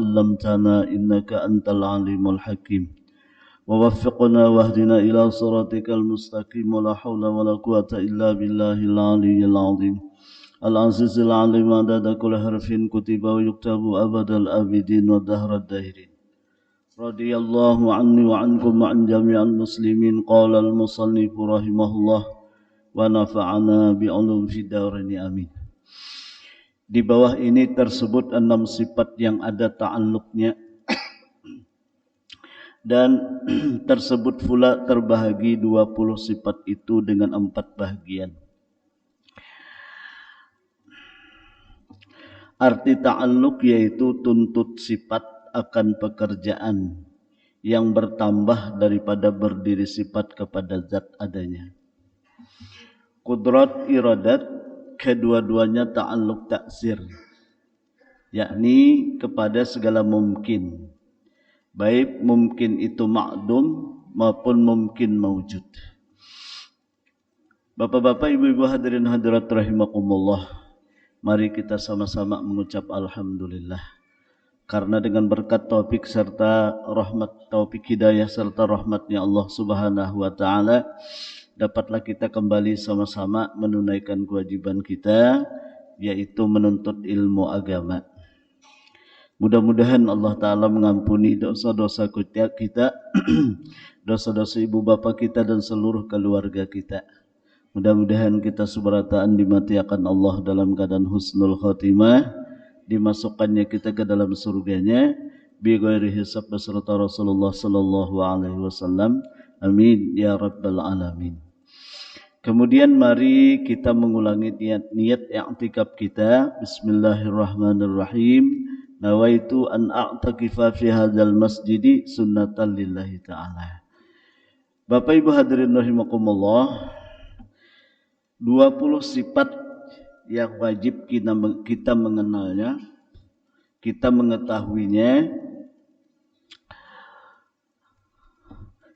علمتنا إنك أنت العليم الحكيم ووفقنا واهدنا إلى صراطك المستقيم ولا حول ولا قوة إلا بالله العلي العظيم العزيز العليم عدد كل حرف كتب ويكتب أبد الآبدين ودهر الداهرين رضي الله عني وعنكم وعن جميع المسلمين قال المصنف رحمه الله ونفعنا بعلوم في الدارين آمين. Di bawah ini tersebut 6 sifat yang ada ta'alluqnya dan tersebut pula terbahagi 20 sifat itu dengan 4 bahagian. Arti ta'alluq yaitu tuntut sifat akan pekerjaan yang bertambah daripada berdiri sifat kepada zat adanya. Qudrat iradat kedua-duanya ta'alluq taksir, yakni kepada segala mungkin, baik mungkin itu ma'dum maupun mungkin mawjud. Bapak-bapak, ibu-ibu hadirin hadirat rahimakumullah, mari kita sama-sama mengucap alhamdulillah, karena dengan berkat taufik serta rahmat, taufik hidayah serta rahmatnya Allah subhanahu wa ta'ala, dapatlah kita kembali sama-sama menunaikan kewajiban kita, yaitu menuntut ilmu agama. Mudah-mudahan Allah Ta'ala mengampuni dosa-dosa kita, dosa-dosa ibu bapa kita dan seluruh keluarga kita. Mudah-mudahan kita subarataan dimatiakan Allah dalam keadaan husnul khotimah, dimasukkannya kita ke dalam surganya bi ghairi hisab beserta Rasulullah sallallahu alaihi wasallam. Amin ya rabbal alamin. Kemudian mari kita mengulangi niat i'tikaf kita. Bismillahirrahmanirrahim. Nawaitu an a'takifa fi hadzal masjidi sunnatan lillahi ta'ala. Bapak Ibu hadirin rahimakumullah, 20 sifat yang wajib kita mengenalnya, kita mengetahuinya,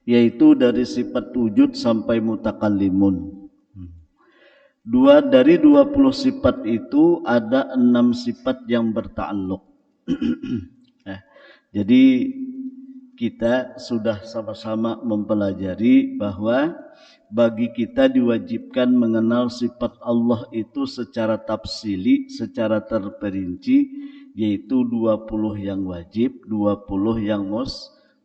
yaitu dari sifat wujud sampai mutakallimun. Dari 20 sifat itu ada 6 sifat yang berta'alluq. Jadi kita sudah sama-sama mempelajari bahwa bagi kita diwajibkan mengenal sifat Allah itu secara tafsili, secara terperinci, yaitu 20 yang wajib, 20 yang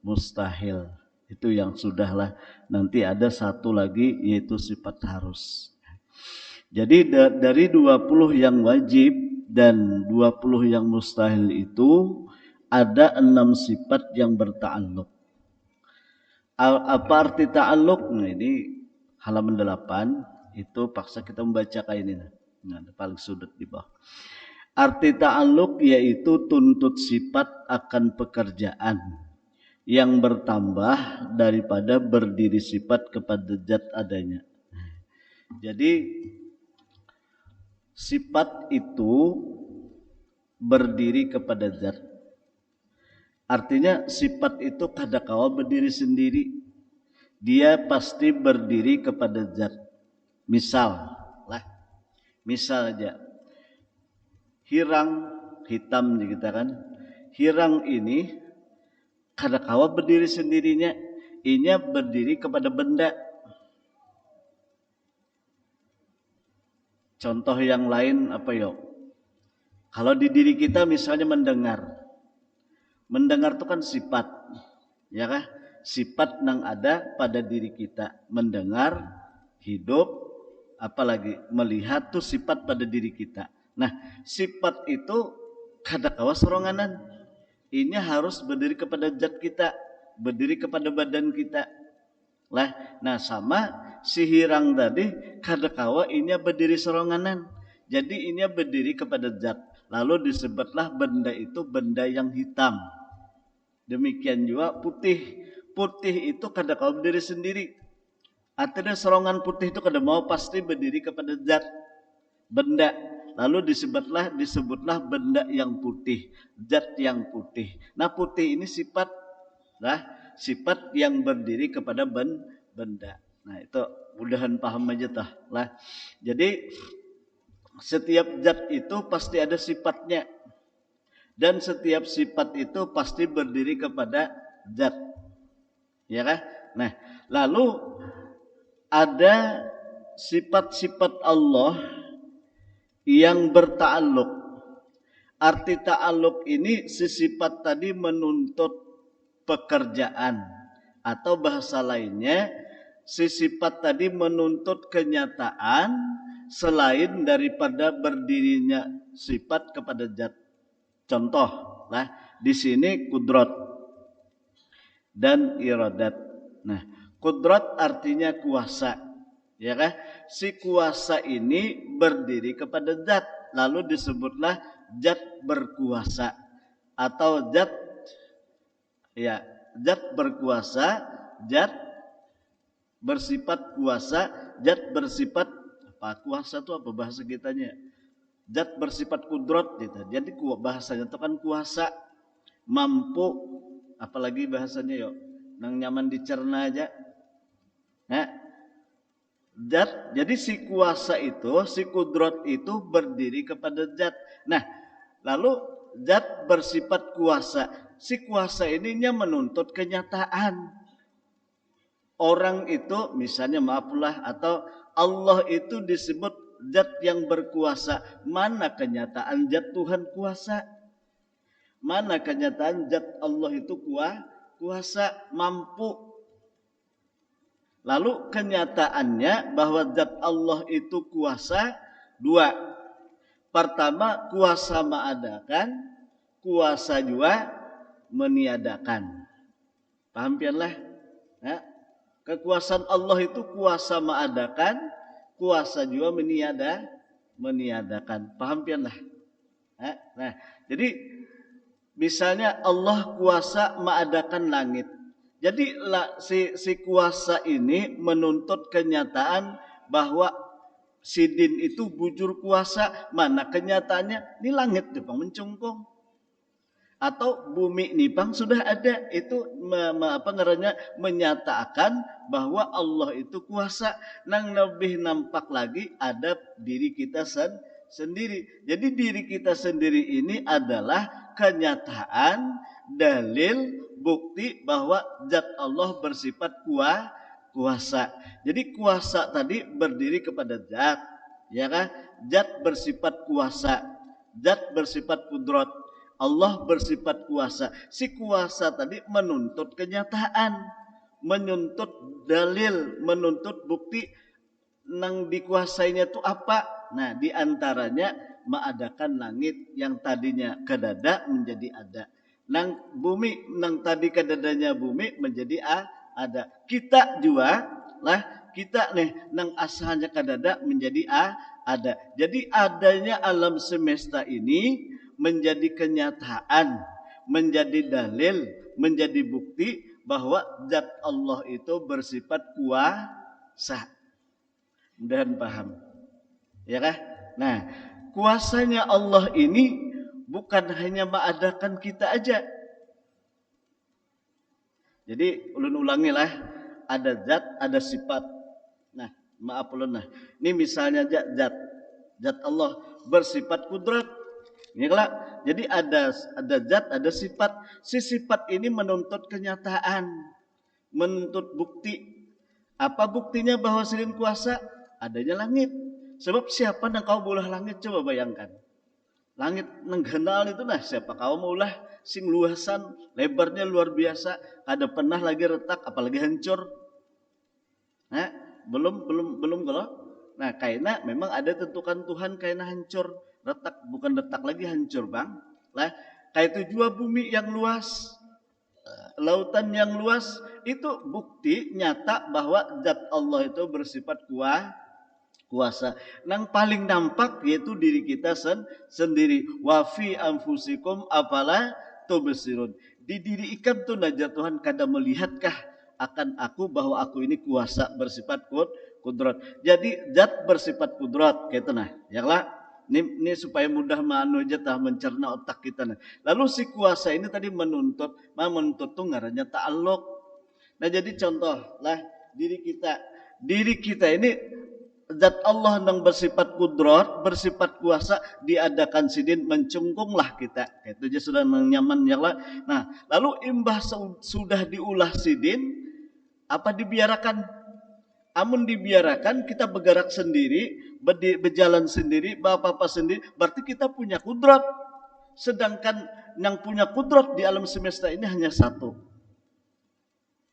mustahil. Itu yang sudahlah. Nanti ada satu lagi yaitu sifat harus. Jadi dari 20 yang wajib dan 20 yang mustahil itu ada 6 sifat yang berta'alluq. Apa arti ta'alluq? Nah, ini halaman 8 itu paksa kita membaca kayak ini. Nah, paling sudut di bawah. Arti ta'alluq yaitu tuntut sifat akan pekerjaan yang bertambah daripada berdiri sifat kepada zat adanya. Jadi sifat itu berdiri kepada zat. Artinya sifat itu kadangkala berdiri sendiri. Dia pasti berdiri kepada zat. Misal aja hirang hitam kita kan. Hirang ini kadangkala berdiri sendirinya, ini berdiri kepada benda. Contoh yang lain apa yuk? Kalau di diri kita misalnya mendengar itu kan sifat, ya kah? Sifat yang ada pada diri kita, mendengar, hidup, apalagi melihat tuh sifat pada diri kita. Nah, sifat itu kadangkala soronganan. Ini harus berdiri kepada zat kita, berdiri kepada badan kita. Nah sama si hirang tadi kadangkala ini berdiri soronganan. Jadi ini berdiri kepada zat. Lalu disebutlah benda itu benda yang hitam. Demikian juga putih. Putih itu kadangkala berdiri sendiri. Artinya sorongan putih itu kadangkala pasti berdiri kepada zat, benda. Lalu disebutlah benda yang putih, zat yang putih. Nah putih ini sifat yang berdiri kepada benda. Nah itu mudahan paham aja tah lah. Jadi setiap zat itu pasti ada sifatnya. Dan setiap sifat itu pasti berdiri kepada zat. Ya kan? Nah, lalu ada sifat-sifat Allah yang berta'alluq. Arti ta'alluq ini si sifat tadi menuntut pekerjaan, atau bahasa lainnya si sifat tadi menuntut kenyataan selain daripada berdirinya sifat kepada zat. Contoh lah di sini kudrat dan iradat. Nah, kudrat artinya kuasa, ya kan? Si kuasa ini berdiri kepada zat, lalu disebutlah zat berkuasa atau zat, ya, zat berkuasa, zat bersifat kuasa, zat bersifat apa? Kuasa itu apa bahasa kitanya? Zat bersifat kudrat gitu. Jadi bahasanya itu kan kuasa, mampu, apalagi bahasanya yuk nang nyaman dicerna aja. Nah, zat, jadi si kuasa itu, si kudrat itu berdiri kepada zat. Nah, lalu zat bersifat kuasa. Si kuasa ininya menuntut kenyataan. Orang itu misalnya maaflah, atau Allah itu disebut zat yang berkuasa. Mana kenyataan zat Tuhan kuasa? Mana kenyataan zat Allah itu kuasa, mampu? Lalu kenyataannya bahwa zat Allah itu kuasa dua. Pertama, kuasa mengadakan, kuasa juga meniadakan. Paham pianlah? Ya? Kekuasaan Allah itu kuasa mengadakan, kuasa juga meniadakan. Paham pianlah? Ya? Nah, jadi misalnya Allah kuasa mengadakan langit. Jadi si kuasa ini menuntut kenyataan bahwa sidin itu bujur kuasa. Mana kenyataannya? Ini langit Jepang mencungkung. Atau bumi nipang sudah ada, itu menyatakan bahwa Allah itu kuasa. Nang lebih nampak lagi ada diri kita sendiri. Jadi diri kita sendiri ini adalah kenyataan, dalil, bukti bahwa zat Allah bersifat kuasa. Jadi kuasa tadi berdiri kepada zat, ya kan? Zat bersifat kuasa, zat bersifat kudrat. Allah bersifat kuasa. Si kuasa tadi menuntut kenyataan, menuntut dalil, menuntut bukti nang dikuasainya itu apa. Nah, diantaranya mengadakan langit yang tadinya kedada menjadi ada. Nang bumi, nang tadi kedadanya bumi menjadi ada. Kita juga lah, kita nih nang asalnya kedada menjadi ada. Jadi adanya alam semesta ini menjadi kenyataan, menjadi dalil, menjadi bukti bahwa zat Allah itu bersifat kuasa. Mudahan paham, ya kan? Nah, kuasanya Allah ini bukan hanya mengadakan kita aja. Jadi ulun ulangi lah, ada zat, ada sifat. Nah, maaf ulun, nah ini misalnya zat Allah bersifat kudrat. Ini kelak. Jadi ada zat, ada sifat. Si sifat ini menuntut kenyataan, menuntut bukti. Apa buktinya bahwa silin kuasa? Adanya langit. Sebab siapa yang kau bulah langit? Coba bayangkan. Langit nenggenal itu nah, siapa kau maulah sing luasan, lebarnya luar biasa, ada pernah lagi retak, apalagi hancur. Nah, belum kalau. Nah, kaina memang ada tentukan Tuhan kaina hancur. Retak, bukan retak lagi, hancur bang. Lah, kayak itu juga bumi yang luas, lautan yang luas, itu bukti nyata bahwa zat Allah itu bersifat kuasa. Nang paling nampak yaitu diri kita sendiri. Wa fi anfusikum afala tubsirun. Di diri ikan tuh najat Tuhan kada melihatkah akan aku bahwa aku ini kuasa bersifat kudrat. Jadi zat bersifat kudrat gitu nah. Yaklah. Ini supaya mudah mencerna otak kita. Lalu si kuasa ini tadi menuntut tuh ngarannya ta'alluq. Nah jadi contoh lah diri kita ini zat Allah yang bersifat kudrat, bersifat kuasa, diadakan sidin, mencungkunglah kita. Itu aja sudah nyaman ya lah. Nah, lalu imbah sudah diulah sidin, apa dibiarkan? Amun dibiarkan kita bergerak sendiri, berjalan sendiri, apa-apa sendiri, berarti kita punya kudrat. Sedangkan yang punya kudrat di alam semesta ini hanya satu.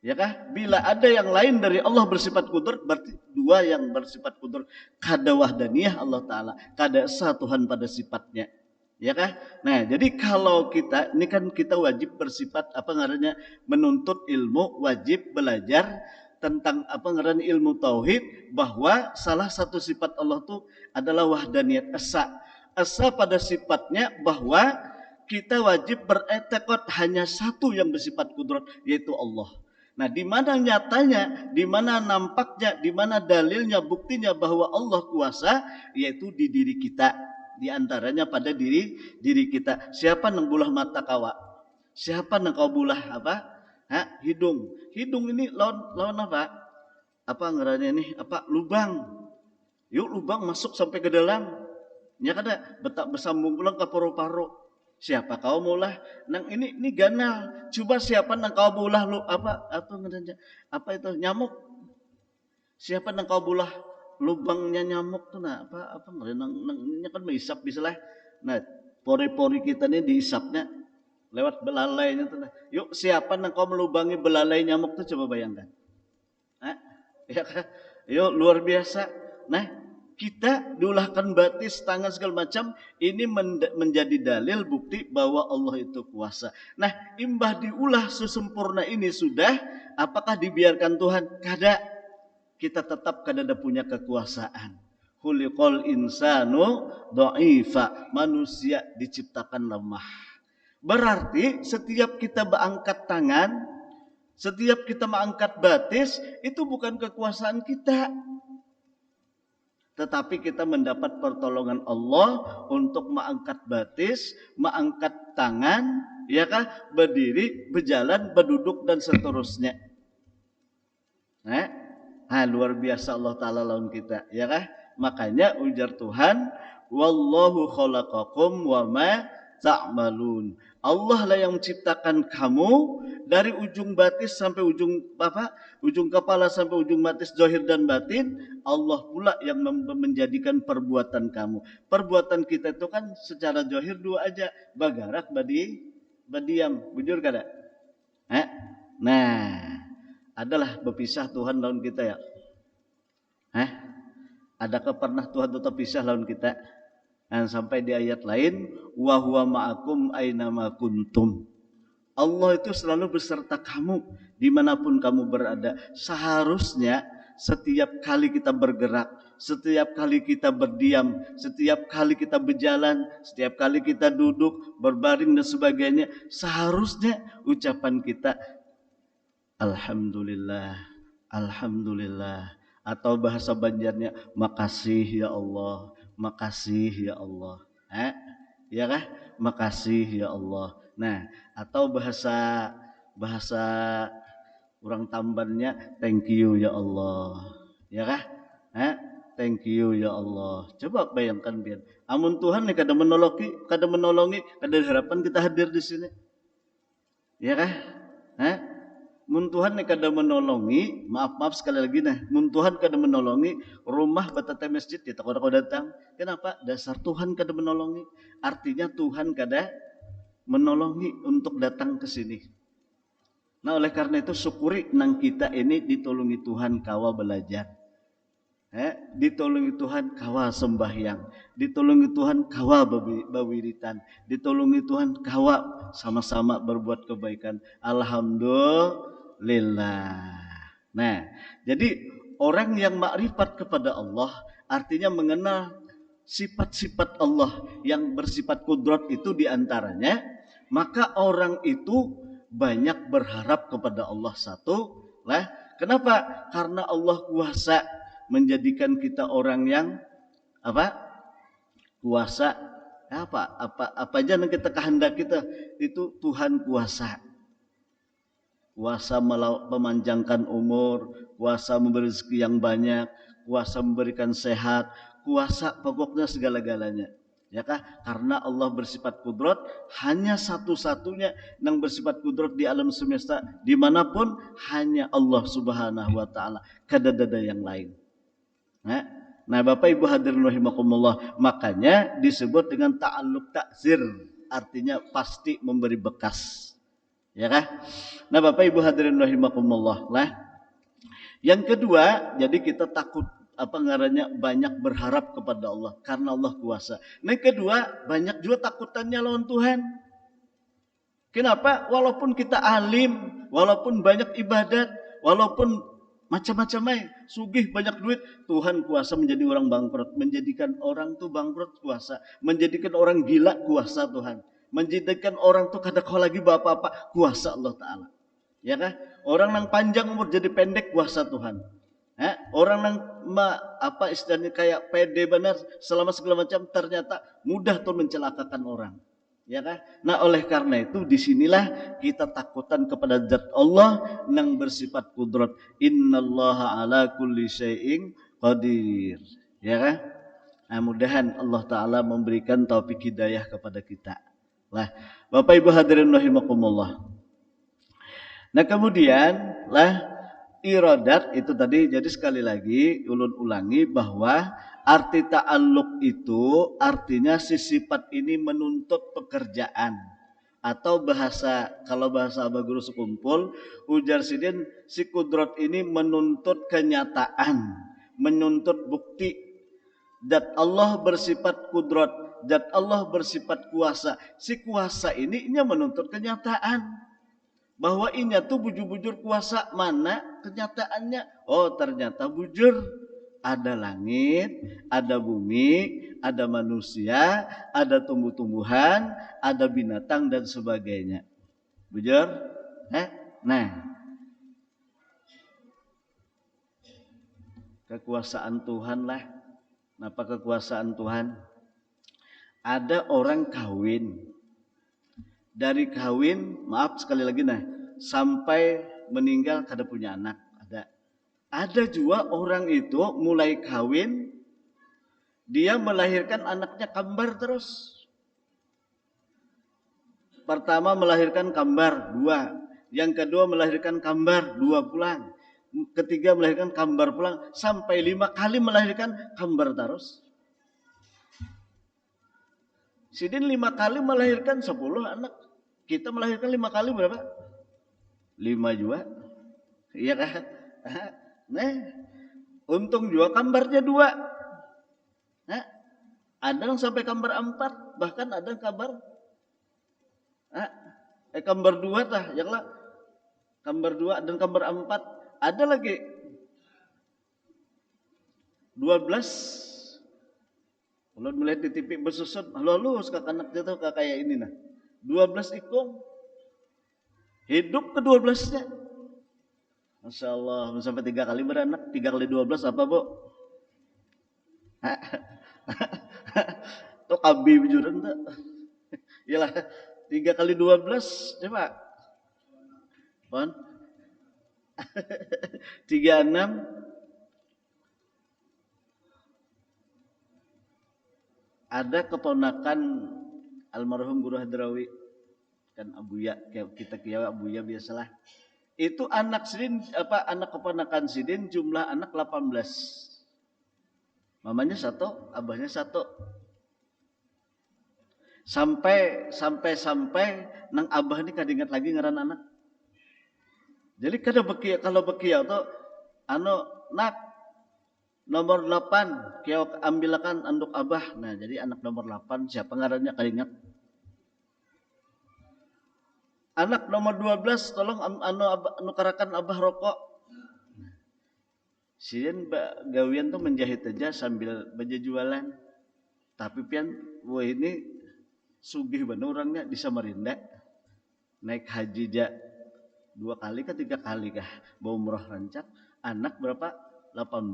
Ya kah? Bila ada yang lain dari Allah bersifat kudrat, berarti dua yang bersifat kudrat. Kada wahdaniyah Allah Ta'ala, kada esa Tuhan pada sifatnya. Ya kah? Nah, jadi kalau kita, ini kan kita wajib bersifat, apa ngarannya, menuntut ilmu, wajib belajar tentang apa ngarannya ilmu tauhid, bahwa salah satu sifat Allah itu adalah wahdaniyat, esa. Esa pada sifatnya bahwa kita wajib beretekad hanya satu yang bersifat kudrat, yaitu Allah. Nah, di mana nyatanya, di mana nampaknya, di mana dalilnya, buktinya bahwa Allah kuasa, yaitu di diri kita. Di antaranya pada diri kita. Siapa yang bulah mata kawa? Siapa yang kau bulah apa? Hidung. Hidung ini lawan apa? Apa ngarannya ini? Apa? Lubang. Yuk lubang masuk sampai ke dalam. Ya kada betak bersambung pulang ke paru-paru. Siapa kau mulah? Nang ini ganal. Coba siapa nang kau bulah lu apa ngarannya? Apa itu nyamuk? Siapa nang kau bulah lubangnya nyamuk tuh nah apa nang kan menghisap bisa lah. Nah, pori-pori kita ini dihisapnya lewat belalainya tuh. Nah. Yuk siapa nang kau melubangi belalai nyamuk tuh coba bayangkan. Ya kan? Yuk luar biasa. Nah, kita diulahkan batis, tangan segala macam, ini menjadi dalil bukti bahwa Allah itu kuasa. Nah, imbah diulah sesempurna ini sudah, apakah dibiarkan Tuhan? Kada. Kita tetap kada ada punya kekuasaan. Khuliqal insanu dha'ifa, manusia diciptakan lemah. Berarti setiap kita mengangkat tangan, setiap kita mengangkat batis, itu bukan kekuasaan kita. Tetapi kita mendapat pertolongan Allah untuk mengangkat batis, mengangkat tangan, ya kah? Berdiri, berjalan, berduduk dan seterusnya. Luar biasa Allah Ta'ala lawan kita, ya kah? Makanya ujar Tuhan, wallahu khalaqakum wa ma ta'malun. Allah lah yang menciptakan kamu dari ujung batis sampai ujung kepala sampai ujung batis zahir dan batin. Allah pula yang menjadikan perbuatan kamu. Perbuatan kita itu kan secara zahir dua aja, bagarak badiam, bujur kada? Nah, adalah berpisah Tuhan lawan kita ya. Adakah pernah Tuhan tetap pisah lawan kita? Dan sampai di ayat lain, wa huwa ma'akum aina ma kuntum. Allah itu selalu beserta kamu dimanapun kamu berada. Seharusnya setiap kali kita bergerak, setiap kali kita berdiam, setiap kali kita berjalan, setiap kali kita duduk, berbaring dan sebagainya, seharusnya ucapan kita Alhamdulillah, Alhamdulillah. Atau bahasa Banjarnya, makasih ya Allah, makasih ya Allah. Ya kah? Makasih ya Allah. Nah, atau bahasa orang Tambannya, thank you ya Allah. Ya kah? Thank you ya Allah. Coba bayangkan biar. Amun Tuhan nih kada menolongi, kada harapan kita hadir di sini. Ya kah? Mun Tuhan nih kada menolongi, maaf sekali lagi nah, mun Tuhan kada menolongi, rumah batata masjid kita kada datang. Kenapa? Dasar Tuhan kada menolongi. Artinya Tuhan kada menolongi untuk datang ke sini. Nah, oleh karena itu syukuri nang kita ini ditolongi Tuhan kawa belajar. Ditolongi Tuhan kawa sembahyang, ditolongi Tuhan kawa bawiritan, ditolongi Tuhan kawa sama-sama berbuat kebaikan. Alhamdulillah. Nah, jadi orang yang makrifat kepada Allah artinya mengenal sifat-sifat Allah yang bersifat kudrat itu diantaranya, maka orang itu banyak berharap kepada Allah satu lah. Kenapa? Karena Allah kuasa menjadikan kita orang yang kuasa apa aja yang kita kehendak kita itu Tuhan kuasa memanjangkan umur, kuasa memberi rezeki yang banyak, kuasa memberikan sehat, kuasa pokoknya segala-galanya. Ya kah? Karena Allah bersifat kudrat, hanya satu-satunya yang bersifat kudrat di alam semesta dimanapun hanya Allah Subhanahu wa taala, kada ada yang lain. Nah, Bapak Ibu hadirin rahimakumullah, makanya disebut dengan ta'alluq ta'zir, artinya pasti memberi bekas. Ya kah? Nah, Bapak Ibu hadirin rahimakumullah, yang kedua, jadi kita takut banyak berharap kepada Allah karena Allah kuasa. Yang kedua, banyak juga takutannya lawan Tuhan. Kenapa? Walaupun kita alim, walaupun banyak ibadat, walaupun macam-macam sugih banyak duit, Tuhan kuasa menjadi orang bangkrut, menjadikan orang tuh bangkrut kuasa, menjadikan orang gila kuasa Tuhan, menjadikan orang tuh kada kau lagi apa-apa kuasa Allah Taala. Ya kah? Orang yang panjang umur jadi pendek kuasa Tuhan. Orang yang istilahnya kayak pede benar selama segala macam ternyata mudah tuh mencelakakan orang. Ya kan? Nah, oleh karena itu disinilah kita takutan kepada zat Allah yang bersifat kudrat. Innallaha ala kulli syai'in qadir. Ya kan? Nah, mudahan Allah Ta'ala memberikan taufik hidayah kepada kita. Bapak Ibu hadirin rahimakumullah. Nah, kemudian iradat itu tadi, jadi sekali lagi ulun ulangi bahwa arti ta'alluq itu artinya si sifat ini menuntut pekerjaan, atau kalau bahasa Abah Guru Sekumpul ujar sidin, si kudrat ini menuntut kenyataan, menuntut bukti. Dat Allah bersifat kudrat, dat Allah bersifat kuasa. Si kuasa ini menuntut kenyataan bahwa inya tuh bujur-bujur kuasa. Mana kenyataannya? Oh, ternyata bujur. Ada langit, ada bumi, ada manusia, ada tumbuh-tumbuhan, ada binatang dan sebagainya. Bujur? Nah, kekuasaan Tuhan lah. Apa kekuasaan Tuhan? Ada orang kawin, dari kawin, maaf sekali lagi sampai meninggal kada punya anak. Ada juga orang itu mulai kawin, dia melahirkan anaknya kembar terus. Pertama melahirkan kembar 2, yang kedua melahirkan kembar 2 pulang, ketiga melahirkan kembar pulang, sampai 5 kali melahirkan kembar terus. Sidin 5 kali melahirkan 10 anak. Kita melahirkan 5 kali berapa? 5 juga. Iya kan? Nah, untung juga kambarnya 2. Ada yang sampai kambar 4, bahkan ada yang kambar kambar 2 yang lah. Kambar 2 dan kambar 4. Ada lagi 12. Kalau melihat di TV bersusut, halus anak dia tuh kayak ini 12 ikung. Hidup ke-12-nya. Masya Allah, sampai 3 kali beranak. 3 kali 12 apa, Bu? Itu kabi bijuran tak? Yalah, 3 kali 12, coba. Pon? 36. Ada keponakan almarhum Guru Hadrawi, kan Abuya, kita kiawa Abuya biasalah. Itu anak keponakan sidin jumlah anak 18. Mamanya 1, abahnya 1. Sampai nang abah ini kadingat lagi ngaran anak. Jadi kalau bekia tuh nak nomor 8 kiau ambilkan anduk abah. Nah, jadi anak nomor 8 siapa ngarannya kadingat. Anak nomor 12 tolong nukarakan abah rokok. Sien gawian tuh menjahit aja sambil berjualan. Tapi pian wah ini sugih bener orangnya di Samarinda. Naik haji 2 kali ke 3 kali kah bawa umroh rancak. Anak berapa? 18.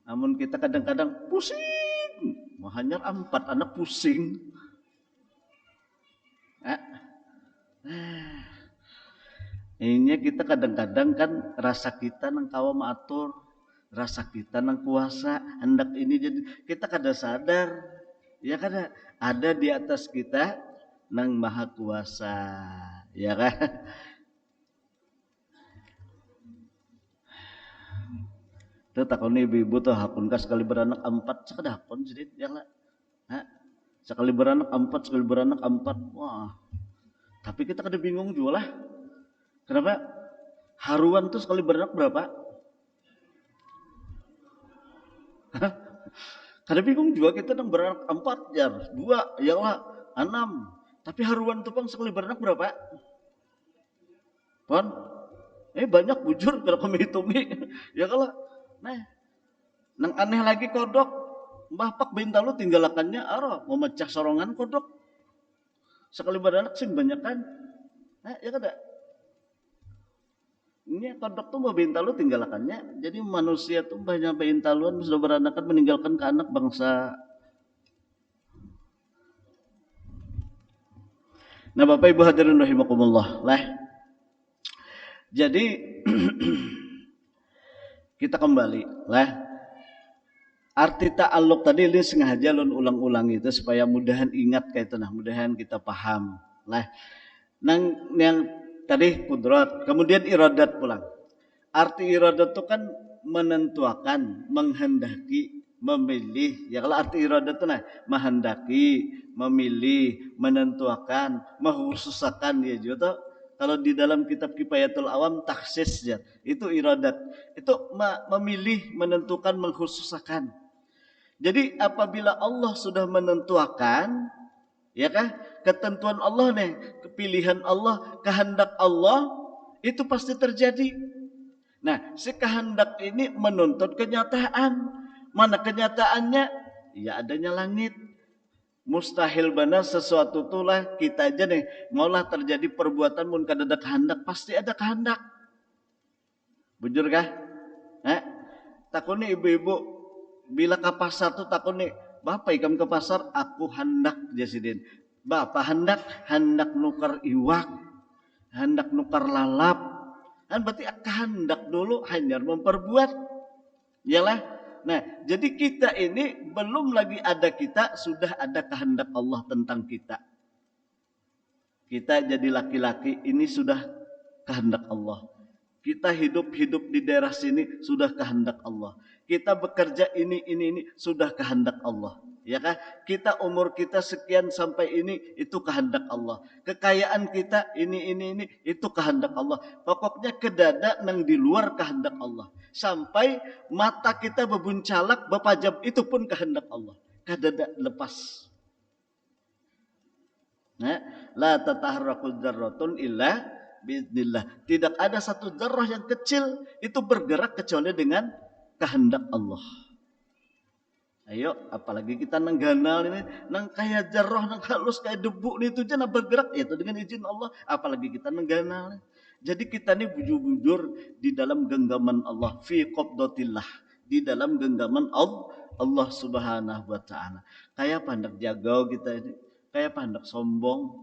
Namun kita kadang-kadang pusing. Mau hanya 4 anak pusing. Ini kita kadang-kadang kan rasa kita nang kawa maatur, rasa kita nang kuasa hendak ini jadi kita kada sadar ya kada ada di atas kita nang maha kuasa ya kan. Tuh takon ibu-ibu tuh hakun kas sekali beranak 4 sekada hakun sedikit ya lah. Sekali beranak 4 sekali beranak 4 wah. Tapi kita kada bingung juga lah. Kenapa? Haruan tuh sekali beranak berapa? Kada bingung juga kita nang beranak 4 jar 2 ya lah 6. Tapi haruan tuh pang sekali beranak berapa? Pon? Banyak bujur kalau kami hitungi ya kalau nah nang aneh lagi kodok bapak bintang lu tinggalakannya aro memecah sorongan kodok sekali beranak sing banyak kan ya kada ini kodok tuh mau bintang lu tinggalakannya jadi manusia tuh banyak bintaluan sudah beranakan meninggalkan ke anak bangsa. Nah Bapak Ibu hadirin rahimakumullah lah jadi kita kembali lah arti ta'alluq tadi ini sengaja lun ulang-ulang itu supaya mudahan ingat kayak itu nah mudahan kita paham lah nang yang tadi kudrat kemudian iradat pulang arti iradat itu kan menentukan menghendaki memilih ya kalau arti iradat itu nah menghendaki memilih menentukan menghususakan ya juga kalau di dalam kitab Kifayatul Awam taksis ya itu iradat itu memilih menentukan menghususakan. Jadi apabila Allah sudah menentukan, ya kah, ketentuan Allah nih, kepilihan Allah, kehendak Allah, itu pasti terjadi. Nah, si kehendak ini menuntut kenyataan. Mana kenyataannya? Ya adanya langit. Mustahil benar sesuatu itulah kita aja nih, maulah terjadi perbuatan mun kada ada kehendak, pasti ada kehendak. Bujur kah? Takuni ibu-ibu bila ke pasar tuh takut nih bapak ikam ke pasar aku hendak jasidin bapak hendak nukar iwak hendak nukar lalap kan berarti kehendak dulu hanya memperbuat yalah. Nah jadi kita ini belum lagi ada kita sudah ada kehendak Allah tentang kita jadi laki-laki ini sudah kehendak Allah. Kita hidup di daerah sini sudah kehendak Allah. Kita bekerja ini sudah kehendak Allah. Ya kan? Kita umur kita sekian sampai ini itu kehendak Allah. Kekayaan kita ini itu kehendak Allah. Pokoknya kedada nang di luar kehendak Allah. Sampai mata kita bebuncalak bepajam itu pun kehendak Allah. Kedada lepas. La tataharraku dzarratun illa biiznillah. Tidak ada satu zarrah yang kecil itu bergerak kecuali dengan kehendak Allah. Ayo, apalagi kita nang ganal ini, nang kayak zarrah, nang halus kayak debu ini itu jangan bergerak itu dengan izin Allah. Apalagi kita nang ganal. Jadi kita ini bujur-bujur di dalam genggaman Allah, fi qabdatillah, di dalam genggaman Allah Subhanahu wa taala. Kayak pandak jagau kita ini, kayak pandak sombong.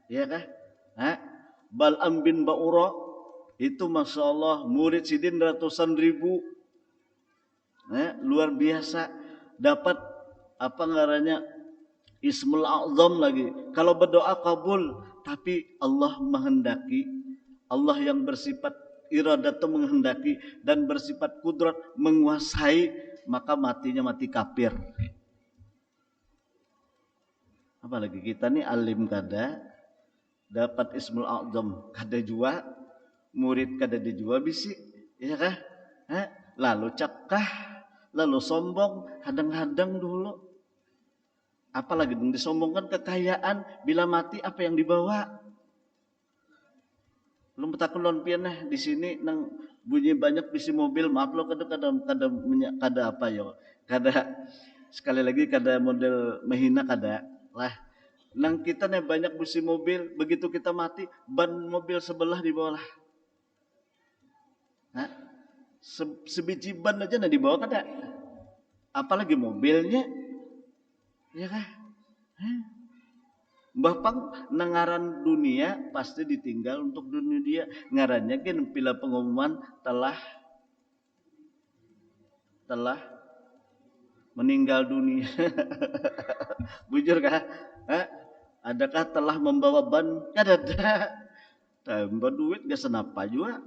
Iya kah? Bal'am bin Ba'ura itu Masya Allah murid sidin ratusan ribu luar biasa dapat apa ngarannya Ismul A'zam lagi kalau berdoa kabul tapi Allah menghendaki Allah yang bersifat iradat menghendaki dan bersifat kudrat menguasai maka matinya mati kafir. Apalagi kita nih alim kada dapat Ismul A'zam kada jua murid kada dijua bisi ya kah lalu cakah lalu sombong hadang-hadang dulu apalagi disombongkan kekayaan bila mati apa yang dibawa lu betakun lon pianah di sini nang bunyi banyak bisi mobil maaf lo kada apa ya kada sekali lagi kada model menghina kada lah nang kita nih banyak busi mobil begitu kita mati ban mobil sebelah di bawah sebiji ban aja nah di bawah kada apalagi mobilnya ya kah Bapang nangaran dunia pasti ditinggal untuk dunia dia ngarannya kan bila pengumuman telah telah meninggal dunia. Bujur kah? Adakah telah membawa ban? Kada ada. Tambah duit gak senapa juga.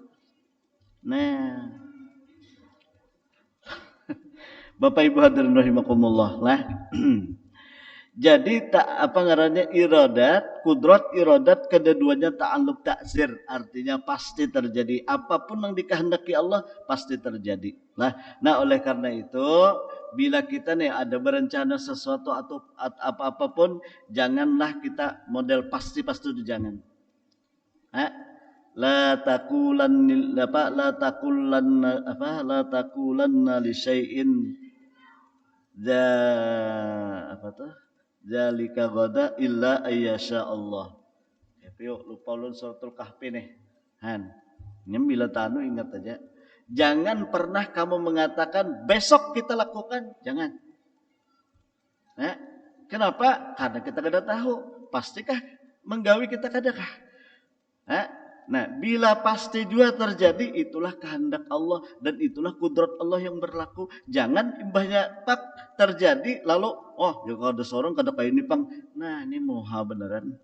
Nah, Bapak Ibu hadirin rahimakumullah lah. Jadi tak apa ngarannya iradat, kudrat iradat kedua-duanya ta'alluq taksir, artinya pasti terjadi. Apapun yang dikehendaki Allah pasti terjadi. Nah, oleh karena itu bila kita nih ada berencana sesuatu atau apa-apapun, janganlah kita model pasti-pasti itu jangan. La taqulanna li syai'in zalika gada illa ayyasha Allah. Yuk lupa ulun suratul kahfi nih. Bila tanu ingat aja. Jangan pernah kamu mengatakan besok kita lakukan, jangan. Kenapa? Karena kita kada tahu. Pastikah menggawi kita kadakah? Nah, bila pasti juga terjadi, itulah kehendak Allah dan itulah kudrat Allah yang berlaku. Jangan imbahnya tak terjadi lalu juga ada seorang kada kayak ini pang. Nah, ini moha beneran.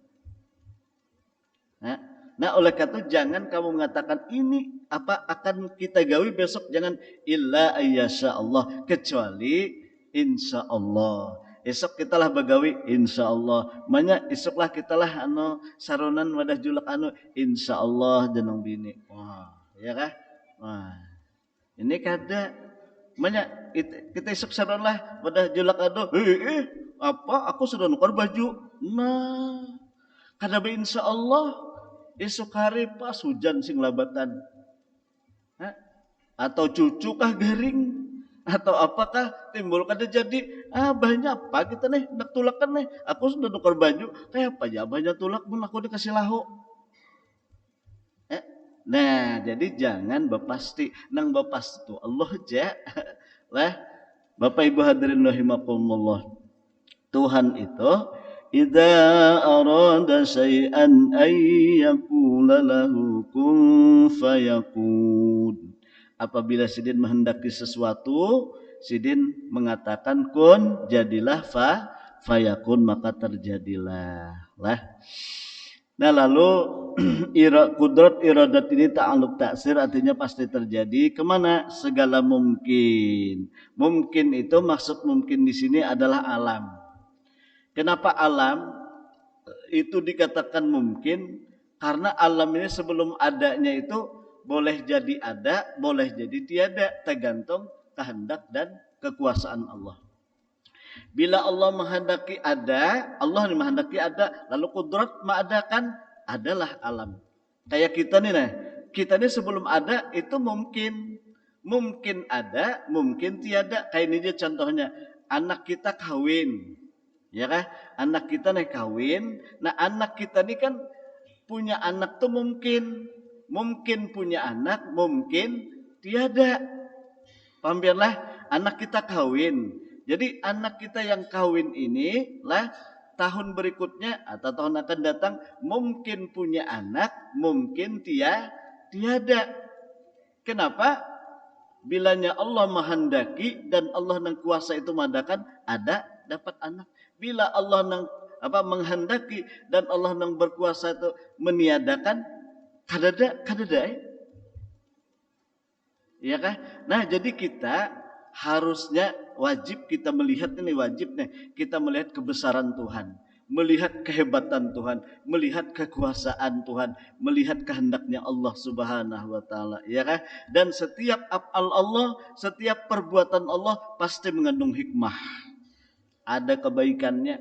Nah, oleh karena itu jangan kamu mengatakan ini apa akan kita gawi besok, jangan illa ayyasha Allah, kecuali insya Allah. Esok kita lah bagawi insya Allah. Manya esoklah kita lah saronan wadah julak insya Allah jenong bini. Wah, ya kah? Wah, ini kada. Manya kita esok saron lah wadah julak apa? Aku sudah nukar baju. Nah, kada be insya Allah. Esok hari pas hujan sing labatan. Atau cucu kah garing? Atau apakah timbul kada jadi banyak apa kita nih nak tulakan nih, aku sudah tukar baju kayak apa ya banyak tulak pun aku dikasih lahu. Nah jadi jangan bapasti nang bapas itu Allah aja lah. Bapak Ibu hadirin rahimakumullah, Tuhan itu idza arada syai'an ay yaqula lahu kun fayakun. Apabila sidin menghendaki sesuatu, sidin mengatakan kun, jadilah fayakun, maka terjadilah. Nah lalu kudrat iradat ini ta'alluq taksir, artinya pasti terjadi. Kemana? Segala mungkin. Mungkin itu maksud mungkin di sini adalah alam. Kenapa alam itu dikatakan mungkin? Karena alam ini sebelum adanya itu boleh jadi ada, boleh jadi tiada, tergantung kehendak dan kekuasaan Allah. Bila Allah menghendaki ada, Allah menghendaki ada, lalu kudrat mengadakan, adalah alam. Kayak kita nih, kita nih sebelum ada itu mungkin ada, mungkin tiada. Kayak ini aja contohnya, anak kita kawin, ya kan? Anak kita nih kawin, nah anak kita nih kan punya anak tuh mungkin punya anak, mungkin tiada. Pampirlah anak kita kawin. Jadi anak kita yang kawin ini lah tahun berikutnya atau tahun akan datang mungkin punya anak, mungkin tiada. Kenapa? Bilanya Allah menghendaki dan Allah yang kuasa itu mengadakan ada dapat anak. Bila Allah menghendaki dan Allah yang berkuasa itu meniadakan kadada. Iya kah? Nah, jadi kita harusnya wajib kita melihat ini kita melihat kebesaran Tuhan, melihat kehebatan Tuhan, melihat kekuasaan Tuhan, melihat kehendaknya Allah Subhanahu wa taala, ya kah? Dan setiap af'al Allah, setiap perbuatan Allah pasti mengandung hikmah. Ada kebaikannya.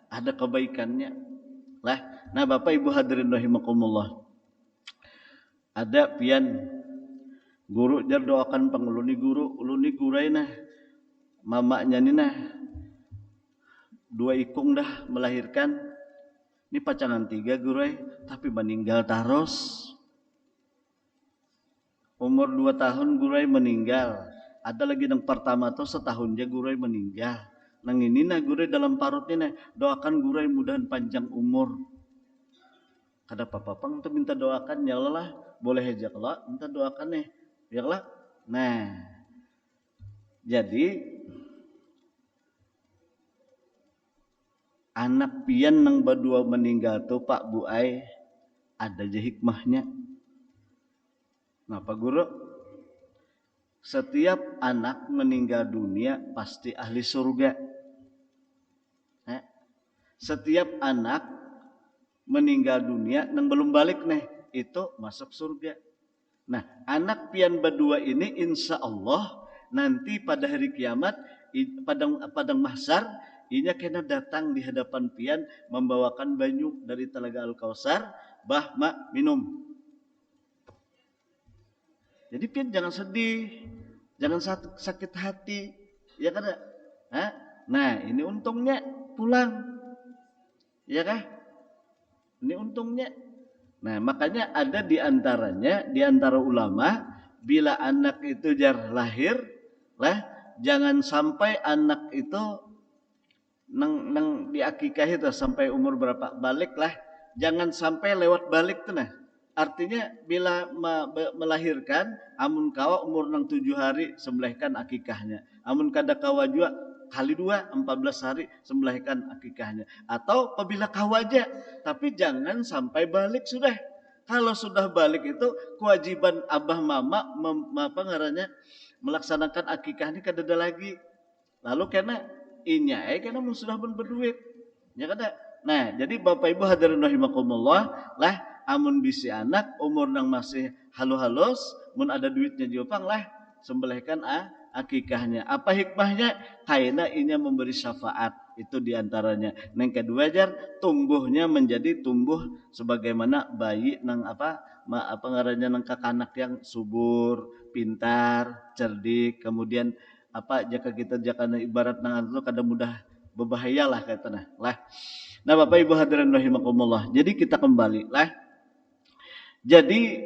Ada kebaikannya. Nah Bapak Ibu hadirin rahimakumullah, ada pian guru jar doakan panguluni guru uluni gurai mamanya nina 2 ikung dah melahirkan ini pacangan 3 gurai tapi meninggal taros umur 2 tahun gurai meninggal. Ada lagi yang pertama tuh setahun aja gurai meninggal. Nang ini gurai dalam parut ini doakan gurai mudahan panjang umur. Kada apa-apa untuk minta doakan ya Allah boleh aja kalau minta doakan Ya lah. Nah, jadi anak pian nang berdua meninggal tuh Pak Bu Ai ada aja hikmahnya. Napa guru? Setiap anak meninggal dunia pasti ahli surga. Setiap anak meninggal dunia nang belum balik nih itu masuk surga. Nah, anak pian berdua ini insya Allah nanti pada hari kiamat padang mahsyar inya kena datang di hadapan pian membawakan banyu dari telaga Al-Kausar, bah mak minum. Jadi pian jangan sedih, jangan sakit hati, ya kan? Nah, ini untungnya pulang. Ya kah? Ini untungnya. Nah, makanya ada di antaranya, di antara ulama, bila anak itu jar lahir, lah jangan sampai anak itu nang diakikah itu sampai umur berapa balik lah, jangan sampai lewat balik tuh nah. Artinya bila melahirkan, amun kawa umur nang 7 hari sembelihkan akikahnya. Amun kada kawa juga kali 2 14 hari sembelihkan akikahnya. Atau apabila kawa aja, tapi jangan sampai balik sudah. Kalau sudah balik itu kewajiban abah mama melaksanakan akikah ini kada ada lagi. Lalu karena inya karena sudah berduit. Ya kada. Nah, jadi Bapak Ibu hadirin rahimakumullah lah amun bisi anak umur nang masih halus mun ada duitnya jopang lah sembelihkan akikahnya. Apa hikmahnya? Kaina inya memberi syafaat itu diantaranya. Yang kedua jar tumbuhnya menjadi tumbuh sebagaimana bayi nang apa ngarannya nang kakanak yang subur, pintar, cerdik, kemudian jika kita jakana ibarat nang itu kada mudah berbahaya lah katanya lah. Nah, Bapak Ibu hadirin rahimakumullah. Jadi kita kembali lah. Jadi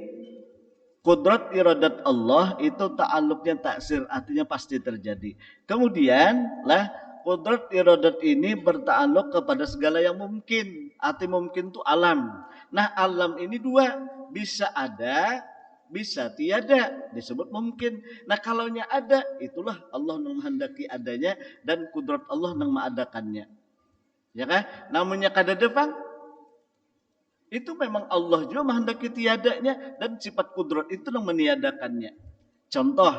kudrat iradat Allah itu ta'alluqnya taksir, artinya pasti terjadi. Kemudian lah kudrat iradat ini berta'alluq kepada segala yang mungkin. Arti mungkin itu alam. Nah, alam ini dua, bisa ada, bisa tiada, disebut mungkin. Nah, kalaunya ada, itulah Allah yang menghendaki adanya dan kudrat Allah yang mengadakannya. Ya kan? Namanya kada depan itu memang Allah juga menghendaki tiadanya dan sifat kudrat itu yang meniadakannya. Contoh,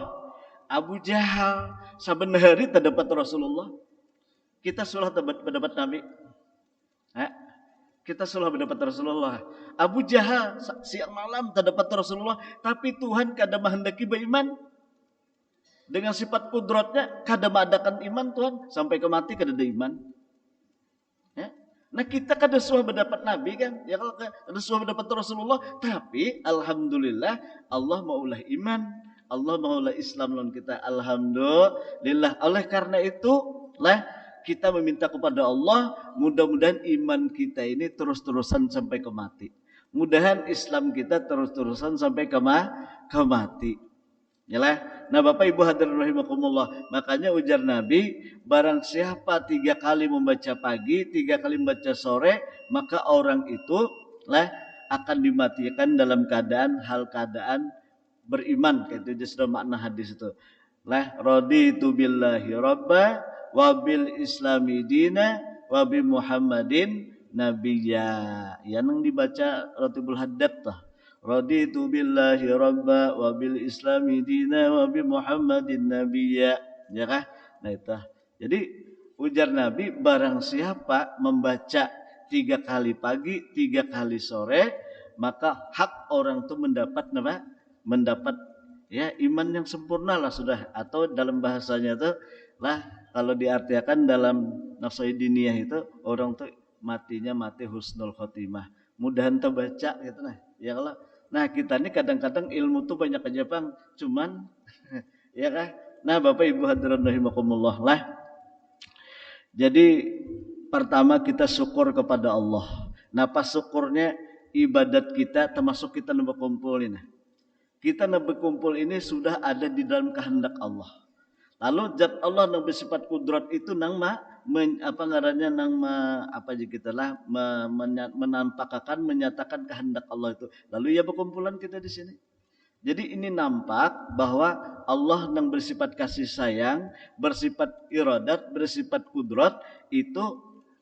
Abu Jahal saben hari terdapat Rasulullah. Kita sulah terdapat Nabi. Kita sulah mendapat Rasulullah. Abu Jahal siang malam terdapat Rasulullah, tapi Tuhan kada menghendaki beriman. Dengan sifat kudratnya kada mengadakan iman Tuhan sampai ke mati kada ada iman. Nah, kita kada suah mendapat Nabi kan, ya kalau kada suah mendapat Rasulullah, tapi alhamdulillah Allah maulah iman, Allah maulah Islam lawan kita, alhamdulillah. Oleh karena itu lah kita meminta kepada Allah, mudah-mudahan iman kita ini terus-terusan sampai ke mati. Mudahan Islam kita terus-terusan sampai ke mati. Yalah. Nah, Bapak Ibu hadirin rahimakumullah, makanya ujar Nabi, barang siapa 3 kali membaca pagi, 3 kali membaca sore, maka orang itu lah akan dimatikan dalam keadaan beriman. Kayak itu sudah makna hadis itu. Lah raditu billahi rabba wa bil islami dina wa bi Muhammadin nabiyya. Yang dibaca Ratibul Haddad tah. Raditu billahi rabba wa bil islami dina wa bi Muhammadin nabiyya. Ya kah? Nah itu. Jadi ujar Nabi, barang siapa membaca 3 kali pagi, 3 kali sore, maka hak orang itu mendapat ya iman yang sempurna lah sudah. Atau dalam bahasanya itu lah kalau diartikan dalam nafsu diniyah itu orang tuh matinya mati husnul khotimah. Mudahan terbaca gitu nah. Ya kalau nah kita ini kadang-kadang ilmu tuh banyak aja bang, cuman ya kah? Nah, Bapak Ibu hadirin rahimakumullah lah. Jadi pertama kita syukur kepada Allah. Nah, pas syukurnya ibadat kita termasuk kita berkumpul ini. Kita berkumpul ini sudah ada di dalam kehendak Allah. Lalu zat Allah yang bersifat kudrat itu menampakkan menyatakan kehendak Allah itu. Lalu ya berkumpulan kita di sini. Jadi ini nampak bahwa Allah yang bersifat kasih sayang, bersifat iradat, bersifat kudrat itu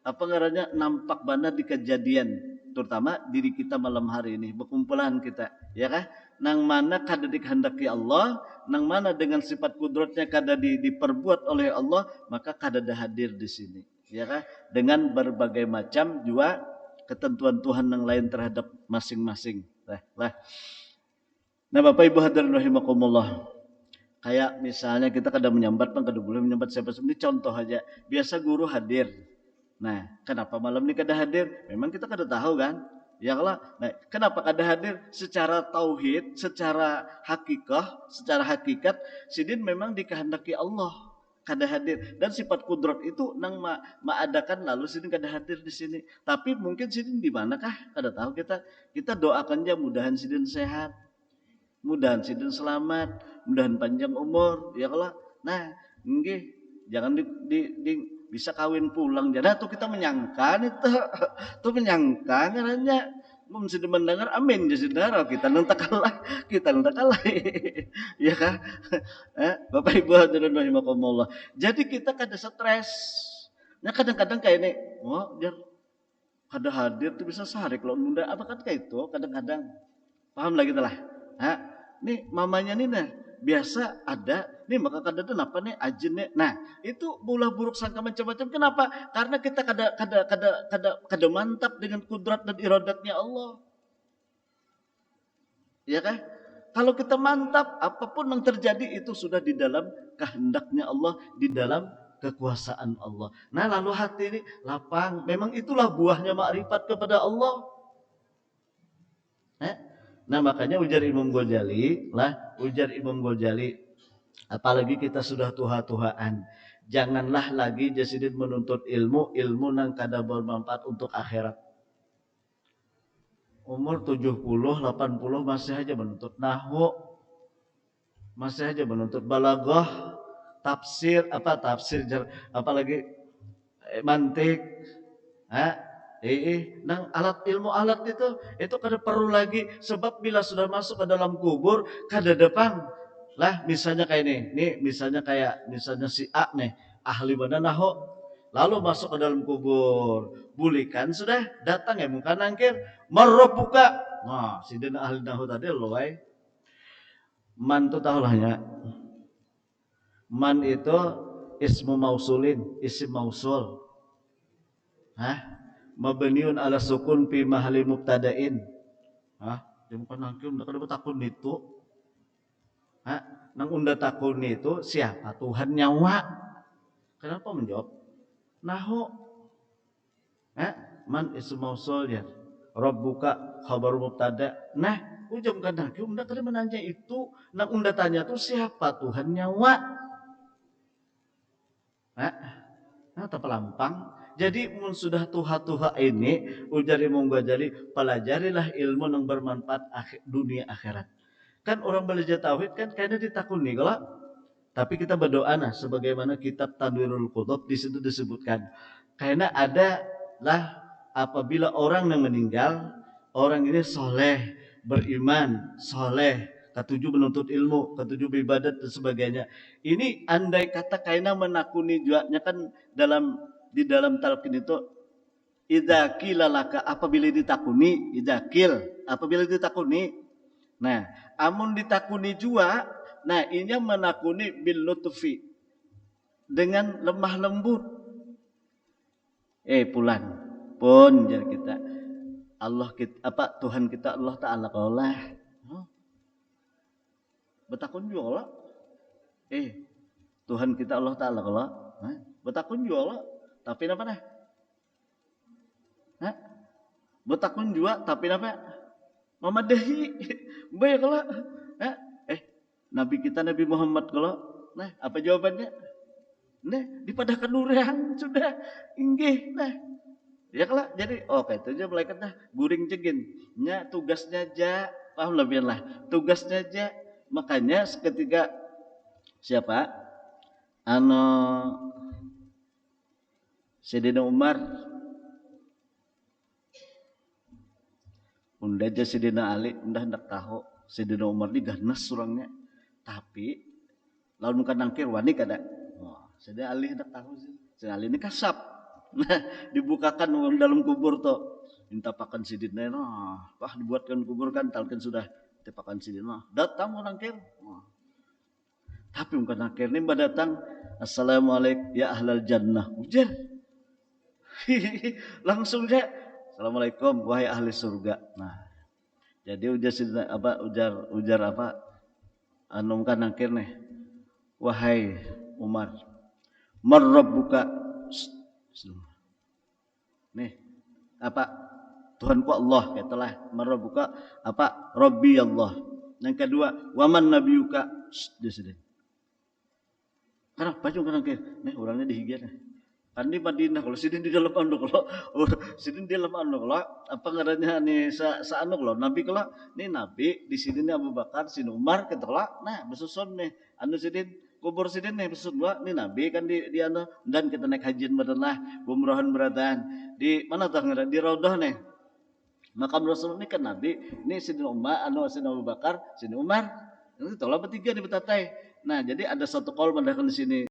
apa ngarannya nampak benar di kejadian, terutama diri kita malam hari ini, berkumpulan kita, ya kan? Nang mana kada dikehendaki Allah, nang mana dengan sifat kudratnya kada diperbuat oleh Allah, maka kada hadir di sini, ya kan? Dengan berbagai macam juga ketentuan Tuhan yang lain terhadap masing-masing. Lah. Nah, Bapak Ibu hadirin rahimakumullah. Kayak misalnya kita kadang menyambat, kada boleh menyambat siapa ini contoh aja. Biasa guru hadir. Nah, kenapa malam ini kada hadir? Memang kita kada tahu kan? Ya kalau, nah, kenapa kada hadir? Secara tauhid, secara hakikat, sidin memang dikehendaki Allah kada hadir, dan sifat kudrat itu nang maadakan lalu sidin kada hadir di sini. Tapi mungkin sidin di manakah? Kada tahu kita. Kita doakan aja mudahan sidin sehat. Mudahan sidin selamat, mudahan panjang umur, ya kalau. Nah, nggih, jangan bisa kawin pulang. Jadi tuh kita menyangka itu, tuh menyangka ngarannya mesti mendengar amin jadi saudara kita nanti kalah, ya kan? Bapak Ibu hadirin rahimakumullah. Jadi kita kada stres. Nah kadang-kadang kayak ini, oh biar kada hadir tuh bisa sehari kalau nunda apa kan kayak itu kadang-kadang. Paham lah kita lah. Nih mamanya nih nah biasa ada nih maka kada apa nih ajin nih. Nah itu bola buruk sangka macam-macam. Kenapa? Karena kita kada mantap dengan kudrat dan iradatnya Allah. Ya kan? Kalau kita mantap, apapun yang terjadi itu sudah di dalam kehendaknya Allah, di dalam kekuasaan Allah. Nah lalu hati ini lapang. Memang itulah buahnya makrifat kepada Allah. Nah makanya ujar Imam Ghazali, apalagi kita sudah tua-tuaan, janganlah lagi jasidin menuntut ilmu nang kada bermanfaat untuk akhirat. Umur 70, 80 masih aja menuntut nahwu, masih aja menuntut balaghah, tafsir, apalagi mantik, nang ilmu alat itu kada perlu lagi, sebab bila sudah masuk ke dalam kubur kada depan lah. Misalnya kayak misalnya si A nih ahli nahu, lalu masuk ke dalam kubur, bulikan sudah datang ya muka nangkir marabbuka. Nah si dena ahli nahu tadi loh man tuh tahu lah ya, man itu ismu mausulin, isim mausul, mabniun ala sukun fi mahalli mubtada'in. Dia bukan hakim, ndak ada takun itu. Nang unda takun itu siapa? Tuhan nyawa. Kenapa menjawab? Nahu. Man ismu mausul ya. Rabbuka khabar mubtada. Nah, ujung kan hakim ndak ada menanya itu. Nang unda tanya tuh siapa? Tuhan nyawa. Nah, terpelampang. Jadi sudah tuha ini ujar Imam Ghazali, pelajarilah ilmu yang bermanfaat dunia akhirat. Kan orang belajar tauhid kan kayaknya ditakuni kalau, tapi kita berdoa nah sebagaimana kitab Tanwirul Qutub di situ disebutkan. Karena ada lah apabila orang yang meninggal, orang ini soleh, beriman, soleh, ketujuh menuntut ilmu, ketujuh beribadat dan sebagainya. Ini andai kata kayaknya menakuni juga kan di dalam talqin itu idza qila laka apabila ditakuni, apabila ditakuni. Nah, amun ditakuni jua, nah ini menakuni bil lutfi, dengan lemah lembut. Pulang pun jar kita Allah Tuhan kita Allah Ta'ala kaulah. Betakun juga Tuhan kita Allah Ta'ala kaulah. Betakun juga tapi apa nah? Betakun juga tapi apa? Memadahi. Baik kalau Nabi kita Nabi Muhammad kalau nah apa jawabannya? Nah dipadahkan nurang sudah inggih nah. Ya kalau jadi itu aja malaikat dah guring jegin. Nya tugasnya aja paham lebih lah. Tugasnya aja makanya seketika siapa? Sayyidina Umar unda aja Sayyidina Ali unda hendak tahu Sayyidina Umar ni ganas orangnya. Tapi lawan muka nangkir wani kada. Wah, Sayyidina Ali hendak tahu sih. Sayyidina Ali ini kasap. Nah, dibukakan uang dalam kubur tuh. Minta pakan Sidina, dibuatkan kubur kan, talkan sudah tepakan Sidina. Datang orang nangkir. Tapi muka nangkir ni datang, Assalamualaikum ya ahlal jannah. Ujar. Langsung dia, Assalamualaikum wahai ahli surga. Nah, jadi ujar apa? Anu muka nangkir nih. Wahai Umar, marrabbuka. Nih, apa? Tuhanku Allah, katalah. Marrabbuka apa? Rabbi Allah. Yang kedua, waman nabiyuka. Di sini. Kenapa juga nangkir? Nih, orangnya dihigit nih. Kan di Madinah, kalau sini di dalam anu, kalau sini di dalam anu, kalau apa ngarannya nih sa anu kalau Nabi kalau nih Nabi di sini nih Abu Bakar, sini Umar, ketolak, nah besusun nih, anu sini kubur sini nih besusun dua, nih Nabi kan di anu dan kita naik hajian badanlah, umrohan beratan di mana tuh ngaran di Raudhah nih, makam Rasul ini kan Nabi, ini sini Umar, anu sini Abu Bakar, sini Umar, itu tolak bertiga di betatai. Nah jadi ada satu kaul mendakan di sini.